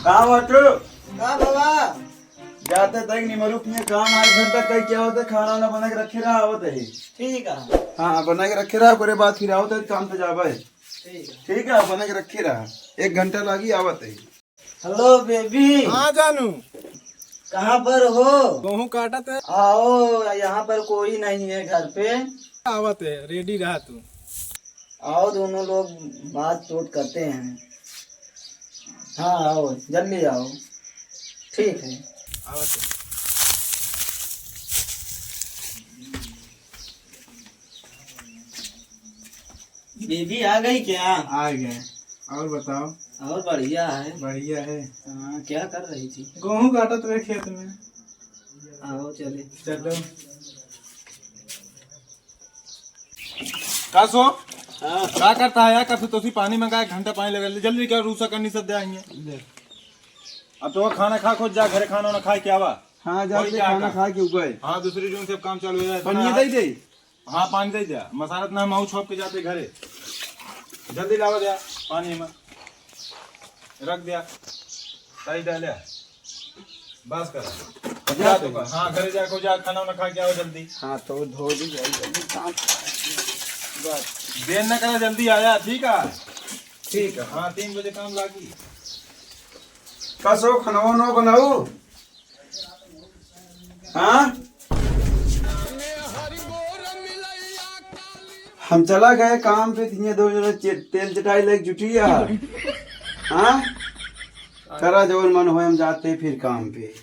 कहाँ बाटू हाँ बाबा। जाते तक नहीं मरूक नहीं काम आज घर तक कहीं क्या होता है खाना वाना बना के रखे रहा होता है। ठीक है। हाँ बना के रखे रहा करे बाद फिर आओ तो काम पे जावा है। ठीक है। ठीक है बना के रखे रहा 1 घंटा लगी आवत है। Hello baby. हाँ जानू कहाँ पर हो? गेहूँ काटत है। आओ, यहाँ पर कोई नहीं है घर पे। आवत है, रेडी रहा तू। आओ दोनों लोग बात चोट करते हैं। हाँ आओ जल्दी आओ। ठीक है। आवत है। बेबी आ गई क्या? आ गए। और बताओ। और बढ़िया है। बढ़िया है। हाँ क्या कर रही थी? गेहूँ काटत रहे खेत में। आओ चले। चलो कासो हाँ क्या करता है यार? कभी तो पानी मंगाया, घंटा पानी लगा ले, जल्दी कर, रूसा करनी सब आएंगे। अब तो खाना खा खोज जा, घरे खाना ना खा के आवा। हाँ जाते खाना खा के उगए। हाँ दूसरी जून से काम चालू हो जाए। पानी दे दे। हाँ पानी दे जा, मसाला ना माऊ छोप के जाते घरे। जल्दी लावा दिया पानी में रख दिया, सही डाले बस कर जा तो कर। हाँ घरे जाको जा, खाना वाना खा के आओ जल्दी। हाँ तो धो दी जल्दी काम बस देर न करा, जल्दी आया। ठीक है ठीक है। हाँ 3 बजे काम लागी। कसो खाना न बनाऊ। हाँ हम चला गए काम पे, तीन 2 जने तेल चटाई लेके जुटी यार। हाँ करा जवन मन हो हम जाते फिर काम पे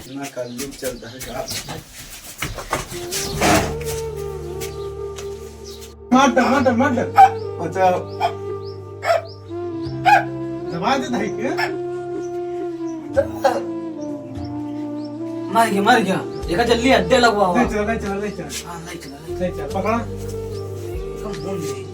ना कल लुक चलता है। मत मत मत अच्छा दबा दे भाई के। मर गया देखा, जल्दी अड्डे लगवा हुआ। ले चल ले चल ले चल हाँ नहीं चला ले चल, पकड़ा। कम बोल दे।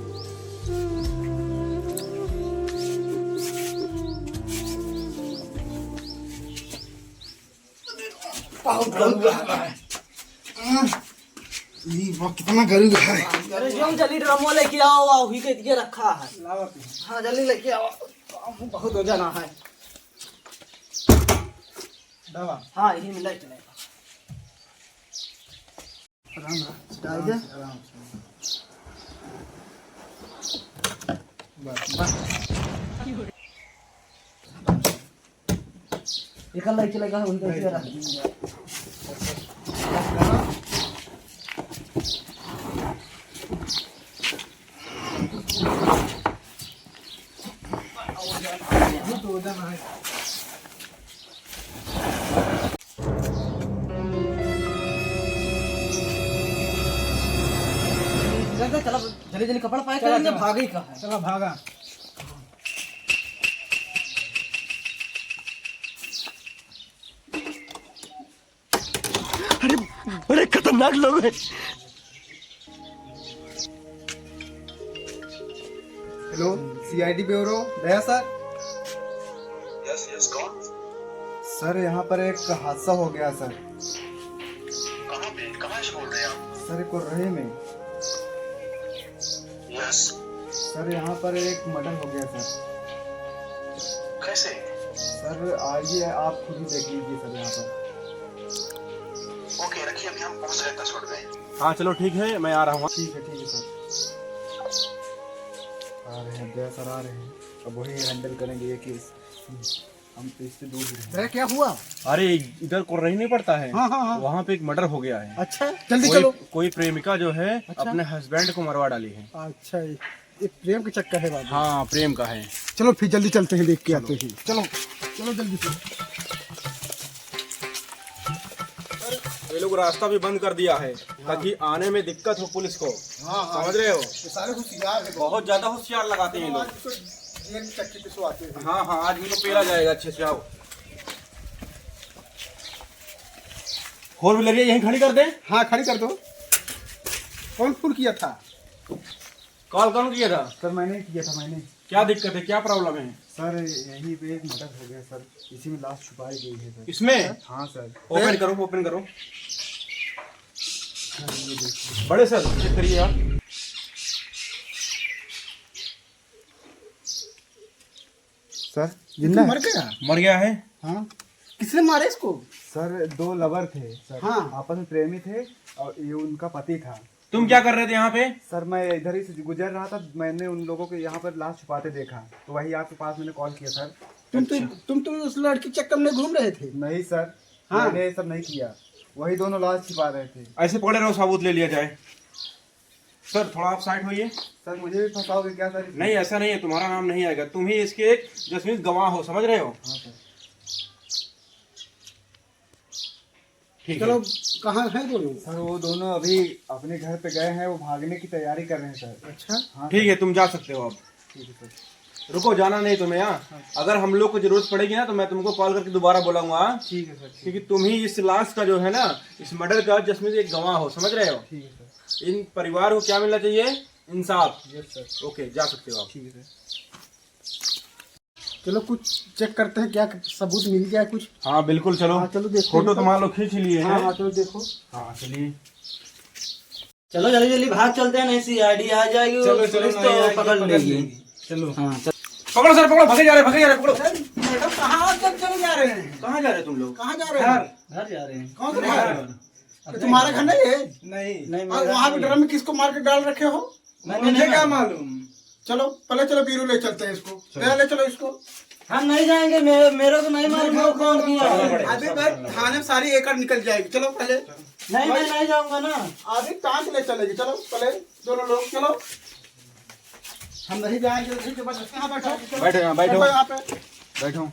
कितना गरीब है। अरे जो जल्दी ड्रमो लेके आओ। आओ ही के ये रखा है। लावा हाँ जल्दी लेके आओ, काम बहुत हो जाना है। दवा। हाँ यही मिला चलेगा। डाल दे। आराम से बस ये कल लेके चलेगा उनके इसी तरह। तो जाना है। चलो जल्दी जल्दी कपड़ा पैक करेंगे, भागे का है। चलो भागा। बड़े खतरनाक लोग हैं। हेलो सीआईडी ब्यूरो दया सर। यस यस कौन? सर यहाँ पर एक हादसा हो गया सर। कहाँ पे? कहाँ से बोल रहे हैं आप? सर कुर्रही में। यस। सर यहाँ पर एक मर्डर हो गया सर। कैसे? सर आइए आप खुद ही देख लीजिए सर यहाँ पर। ओके रखिए, अभी हम पहुँच रहे हैं 10 मिनट में। हाँ चलो ठीक है, मैं आ रहा हूँ। ठीक है सर। आ रहे हैं दया सर, आ रहे हैं। अब वही हैंडल करेंगे ये केस। हम तो इससे दूर ही रहेंगे। क्या हुआ? अरे इधर को रही नहीं पड़ता है। हाँ। वहाँ पे एक मर्डर हो गया है। अच्छा जल्दी चलो। कोई प्रेमिका जो है अपने हस्बैंड को मरवा डाली है। अच्छा ये प्रेम के चक्कर है बात। हाँ प्रेम का है। चलो फिर जल्दी चलते हैं, देख के आते हैं। चलो चलो जल्दी से। ये लोग रास्ता भी बंद कर दिया है ताकि आने में दिक्कत हो पुलिस को। समझ रहे हो? सारे होशियार है। बहुत ज्यादा होशियार लगाते हैं ये लोग। चक्की पिसवाते हैं। हाँ आज इनको पेरा जाएगा अच्छे से। आओ 4 व्हीलर यहीं खड़ी कर दे। हाँ खड़ी कर दो। कौन फोन किया था? कॉल कौन किया था? सर मैंने किया था। मैंने। क्या दिक्कत है, क्या प्रॉब्लम है? सर यहीं पे एक मर्डर हो गया सर, इसी में लाश छुपाई गई है सर। इसमें? हाँ सर। ओपन करो ओपन करो। बड़े सर चेक करिए आप। सर जिंदा मर गया? मर गया है। हाँ, किसने मारे इसको? सर 2 लवर थे सर, हाँ। आपस में प्रेमी थे और ये उनका पति था। तुम क्या कर रहे थे यहाँ पे? सर मैं इधर ही से गुजर रहा था, मैंने उन लोगों को यहाँ पर लाश छुपाते देखा, तो वही आपके पास मैंने कॉल किया सर। तुम तो उस लड़की चक्कर में घूम रहे थे? नहीं सर, हाँ। मैंने ये सब नहीं किया, वही दोनों लाश छिपा रहे थे। ऐसे पकड़े रहो, सबूत ले लिया जाए। सर थोड़ा आप साइड होइए। सर मुझे भी फंसाओगे क्या सर? नहीं ऐसा नहीं है, तुम्हारा नाम नहीं आएगा, तुम ही इसके एक जसमीन गवाह हो, समझ रहे हो? हाँ सर। ठीक चलो, है। कहाँ है दोनों? सर वो दोनों अभी अपने घर पे गए हैं, वो भागने की तैयारी कर रहे हैं सर। अच्छा, हाँ ठीक है, तुम जा सकते हो अब। ठीक है सर। रुको, जाना नहीं तुम्हें यहाँ। अगर हम लोग को जरूरत पड़ेगी ना तो मैं तुमको कॉल करके दोबारा बुलाऊंगा, हाँ? ठीक है सर। क्योंकि तुम ही इस लाश का जो है ना, इस मर्डर का जसमीन एक गवाह हो, समझ रहे हो? ठीक है सर। इन परिवार को क्या मिलना चाहिए? इंसाफ। Yes sir. ओके, जा सकते हो आप। ठीक है सर। चलो कुछ चेक करते हैं, क्या सबूत मिल गया कुछ? हाँ बिल्कुल, चलो। हाँ, चलो देखो। फोटो तुम्हारे लोग खींच लिए हाँ हैं। हाँ, चलो देखो। हाँ चलिए। चलो जल्दी जल्दी भाग चलते हैं, नहीं सीआईडी आ जाएगी और पुलिस तो पकड़ लेगी। चलो। हाँ चल। पकड़ो सर, पकड़ो, भागे जा रहे, पकड़ो। मैडम कहाँ चल जा रहे हैं? कहाँ जा रहे हैं तुम लोग? कहाँ जा रहे हैं? घर जा रहे हैं। कौन सा घर? तुम्हारा घर नहीं है? नहीं। और वहाँ पे ड्रम में किसको मार के डाल रखे हो? मुझे क्या मालूम। चलो पहले चलो बीरू ले चलते हैं इसको। ले चलो इसको। हम नहीं जाएंगे, मेरे को नहीं मालूम है कौन किया है। अभी बस थाने में सारी एकड़ निकल जाएगी। चलो पहले। नहीं, मैं नहीं जाऊंगा ना। अभी कहाँ से ले चलेगी? चलो पहले दोनों लोग चलो। हम नहीं जाएंगे। ठीक है, बस यहाँ बैठो। बैठो यहाँ, बैठो। बैठो यहाँ पे। बैठो।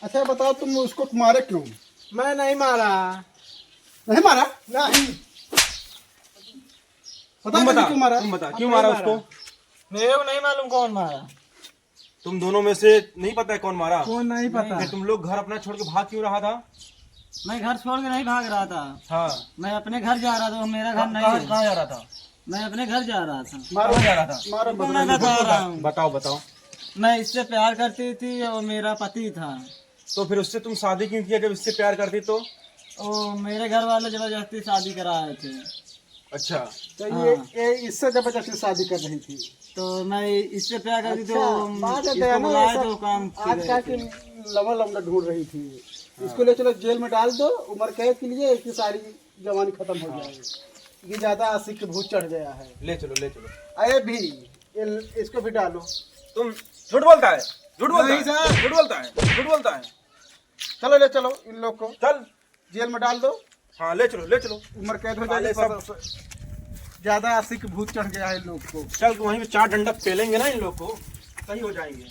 अच्छा बताओ, तुम उसको मारे क्यों? मैं नहीं मारा। नहीं मारा? नहीं। तुम बता, क्यों मारा? तुम बता, क्यों मारा उसको? मेरे को नहीं मालूम कौन मारा। तुम दोनों में से नहीं पता है कौन मारा? कौन नहीं पता। फिर तुम लोग घर अपना छोड़ के भाग क्यों रहा था? मैं घर छोड़ के नहीं भाग रहा था, हाँ। मैं अपने घर जा रहा था। मेरा घर नहीं है। कहाँ जा रहा था? मैं अपने घर जा रहा था। कहाँ जा रहा था? तुमको मैं बता रहा हूँ। बताओ। मैं इससे प्यार करती थी और मेरा पति था। तो फिर उससे तुम शादी क्यों किया? जब इससे प्यार करती तो? ओ, मेरे घर वाले जबरदस्ती शादी कराए थे। अच्छा। तो ये इससे जबरदस्ती शादी कर रही थी, तो मैं इससे प्यार करती तो इसको बुलाए तो काम आज का कि लंबा ढूंढ रही थी। इसको ले चलो जेल में डाल दो, उम्र कैद के लिए। इसकी सारी जवानी खत्म हो जाएगी। ये ज्यादा आशिक के भूत चढ़ गया है। ले चलो। अरे भी इसको भी डालो। तुम झूठ बोलता है, झूठ बोलता नहीं है, सर। झूठ बोलता है। चलो ले चलो इन लोग को चल। जेल में डाल दो। हाँ ले चलो। उम्र कैद हो साले जाएगी। ज्यादा आशिक भूत चढ़ गया है इन लोग को। चल, वहीं पे 4 डंडा पेलेंगे ना इन लोग को, सही हो जाएंगे।